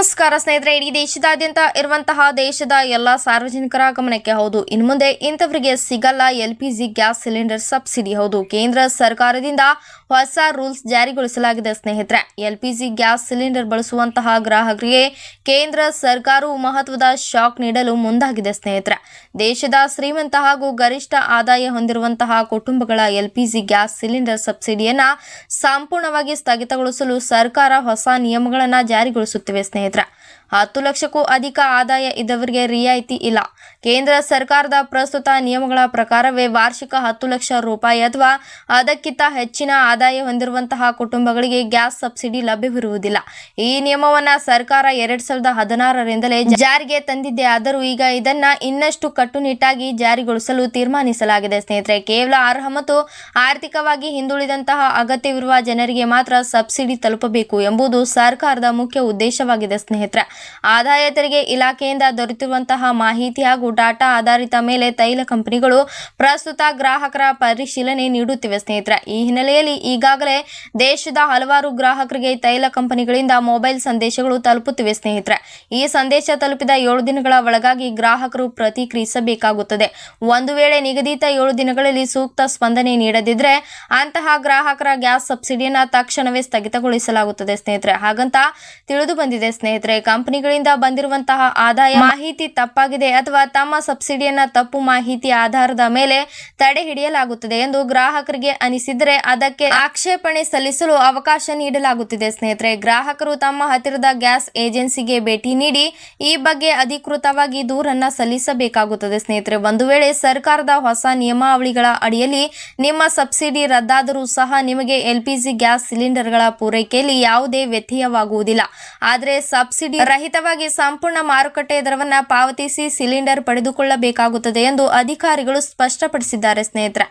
ನಮಸ್ಕಾರ ಸ್ನೇಹಿತರೆ, ಇಡೀ ದೇಶದಾದ್ಯಂತ ಇರುವಂತಹ ದೇಶದ ಎಲ್ಲಾ ಸಾರ್ವಜನಿಕರ ಗಮನಕ್ಕೆ. ಹೌದು, ಇನ್ನು ಮುಂದೆ ಇಂಥವರಿಗೆ ಸಿಗಲ್ಲ LPG ಗ್ಯಾಸ್ ಸಿಲಿಂಡರ್ ಸಬ್ಸಿಡಿ. ಹೌದು, ಕೇಂದ್ರ ಸರ್ಕಾರದಿಂದ ಹೊಸ ರೂಲ್ಸ್ ಜಾರಿಗೊಳಿಸಲಾಗಿದೆ ಸ್ನೇಹಿತರೆ. LPG ಗ್ಯಾಸ್ ಸಿಲಿಂಡರ್ ಬಳಸುವಂತಹ ಗ್ರಾಹಕರಿಗೆ ಕೇಂದ್ರ ಸರ್ಕಾರವು ಮಹತ್ವದ ಶಾಕ್ ನೀಡಲು ಮುಂದಾಗಿದೆ ಸ್ನೇಹಿತರೆ. ದೇಶದ ಶ್ರೀಮಂತ ಹಾಗೂ ಗರಿಷ್ಠ ಆದಾಯ ಹೊಂದಿರುವಂತಹ ಕುಟುಂಬಗಳ LPG ಗ್ಯಾಸ್ ಸಿಲಿಂಡರ್ ಸಬ್ಸಿಡಿಯನ್ನ ಸಂಪೂರ್ಣವಾಗಿ ಸ್ಥಗಿತಗೊಳಿಸಲು ಸರ್ಕಾರ ಹೊಸ ನಿಯಮಗಳನ್ನು ಜಾರಿಗೊಳಿಸುತ್ತಿವೆ ಸ್ನೇಹಿತರೆ. 10 ಲಕ್ಷಕ್ಕೂ ಅಧಿಕ ಆದಾಯ ಇದ್ದವರಿಗೆ ರಿಯಾಯಿತಿ ಇಲ್ಲ. ಕೇಂದ್ರ ಸರ್ಕಾರದ ಪ್ರಸ್ತುತ ನಿಯಮಗಳ ಪ್ರಕಾರವೇ ವಾರ್ಷಿಕ 10 ಲಕ್ಷ ರೂಪಾಯಿ ಅಥವಾ ಅದಕ್ಕಿಂತ ಹೆಚ್ಚಿನ ಆದಾಯ ಹೊಂದಿರುವಂತಹ ಕುಟುಂಬಗಳಿಗೆ ಗ್ಯಾಸ್ ಸಬ್ಸಿಡಿ ಲಭ್ಯವಿರುವುದಿಲ್ಲ. ಈ ನಿಯಮವನ್ನ ಸರ್ಕಾರ 2016ರಿಂದಲೇ ಜಾರಿಗೆ ತಂದಿದ್ದೆ. ಆದರೂ ಈಗ ಇದನ್ನ ಇನ್ನಷ್ಟು ಕಟ್ಟುನಿಟ್ಟಾಗಿ ಜಾರಿಗೊಳಿಸಲು ತೀರ್ಮಾನಿಸಲಾಗಿದೆ ಸ್ನೇಹಿತರೆ. ಕೇವಲ ಅರ್ಹ ಮತ್ತು ಆರ್ಥಿಕವಾಗಿ ಹಿಂದುಳಿದಂತಹ ಅಗತ್ಯವಿರುವ ಜನರಿಗೆ ಮಾತ್ರ ಸಬ್ಸಿಡಿ ತಲುಪಬೇಕು ಎಂಬುದು ಸರ್ಕಾರದ ಮುಖ್ಯ ಉದ್ದೇಶವಾಗಿದೆ ಸ್ನೇಹಿತರೆ. ಆದಾಯ ತೆರಿಗೆ ಇಲಾಖೆಯಿಂದ ದೊರೆತಿರುವಂತಹ ಮಾಹಿತಿ ಹಾಗೂ ಡಾಟಾ ಆಧಾರಿತ ಮೇಲೆ ತೈಲ ಕಂಪನಿಗಳು ಪ್ರಸ್ತುತ ಗ್ರಾಹಕರ ಪರಿಶೀಲನೆ ನೀಡುತ್ತಿವೆ ಸ್ನೇಹಿತರೆ. ಈ ಹಿನ್ನೆಲೆಯಲ್ಲಿ ಈಗಾಗಲೇ ದೇಶದ ಹಲವಾರು ಗ್ರಾಹಕರಿಗೆ ತೈಲ ಕಂಪನಿಗಳಿಂದ ಮೊಬೈಲ್ ಸಂದೇಶಗಳು ತಲುಪುತ್ತಿವೆ ಸ್ನೇಹಿತರೆ. ಈ ಸಂದೇಶ ತಲುಪಿದ 7 ದಿನಗಳ ಒಳಗಾಗಿ ಗ್ರಾಹಕರು ಪ್ರತಿಕ್ರಿಯಿಸಬೇಕಾಗುತ್ತದೆ. ಒಂದು ವೇಳೆ ನಿಗದಿತ 7 ದಿನಗಳಲ್ಲಿ ಸೂಕ್ತ ಸ್ಪಂದನೆ ನೀಡದಿದ್ದರೆ ಅಂತಹ ಗ್ರಾಹಕರ ಗ್ಯಾಸ್ ಸಬ್ಸಿಡಿಯನ್ನು ತಕ್ಷಣವೇ ಸ್ಥಗಿತಗೊಳಿಸಲಾಗುತ್ತದೆ ಸ್ನೇಹಿತರೆ. ಹಾಗಂತ ತಿಳಿದು ಬಂದಿದೆ ಸ್ನೇಹಿತರೆ. ಕಂಪನಿಗಳಿಂದ ಬಂದಿರುವಂತಹ ಆದಾಯ ಮಾಹಿತಿ ತಪ್ಪಾಗಿದೆ ಅಥವಾ ತಮ್ಮ ಸಬ್ಸಿಡಿಯನ್ನ ತಪ್ಪು ಮಾಹಿತಿ ಆಧಾರದ ಮೇಲೆ ತಡೆ ಹಿಡಿಯಲಾಗುತ್ತದೆ ಎಂದು ಗ್ರಾಹಕರಿಗೆ ಅನಿಸಿದರೆ ಅದಕ್ಕೆ ಆಕ್ಷೇಪಣೆ ಸಲ್ಲಿಸಲು ಅವಕಾಶ ನೀಡಲಾಗುತ್ತಿದೆ ಸ್ನೇಹಿತರೆ. ಗ್ರಾಹಕರು ತಮ್ಮ ಹತ್ತಿರದ ಗ್ಯಾಸ್ ಏಜೆನ್ಸಿಗೆ ಭೇಟಿ ನೀಡಿ ಈ ಬಗ್ಗೆ ಅಧಿಕೃತವಾಗಿ ದೂರನ್ನ ಸಲ್ಲಿಸಬೇಕಾಗುತ್ತದೆ ಸ್ನೇಹಿತರೆ. ಒಂದು ವೇಳೆ ಸರ್ಕಾರದ ಹೊಸ ನಿಯಮಾವಳಿಗಳ ಅಡಿಯಲ್ಲಿ ನಿಮ್ಮ ಸಬ್ಸಿಡಿ ರದ್ದಾದರೂ ಸಹ ನಿಮಗೆ LPG ಗ್ಯಾಸ್ ಸಿಲಿಂಡರ್ಗಳ ಪೂರೈಕೆಯಲ್ಲಿ ಯಾವುದೇ ವ್ಯತ್ಯಯವಾಗುವುದಿಲ್ಲ. ಆದರೆ ಸಬ್ಸಿಡಿ ರಹಿತವಾಗಿ ಸಂಪೂರ್ಣ ಮಾರುಕಟ್ಟೆ ದರವನ್ನು ಪಾವತಿಸಿ ಸಿಲಿಂಡರ್ ಪಡೆದುಕೊಳ್ಳಬೇಕಾಗುತ್ತದೆ ಎಂದು ಅಧಿಕಾರಿಗಳು ಸ್ಪಷ್ಟಪಡಿಸಿದ್ದಾರೆ ಸ್ನೇಹಿತರೆ.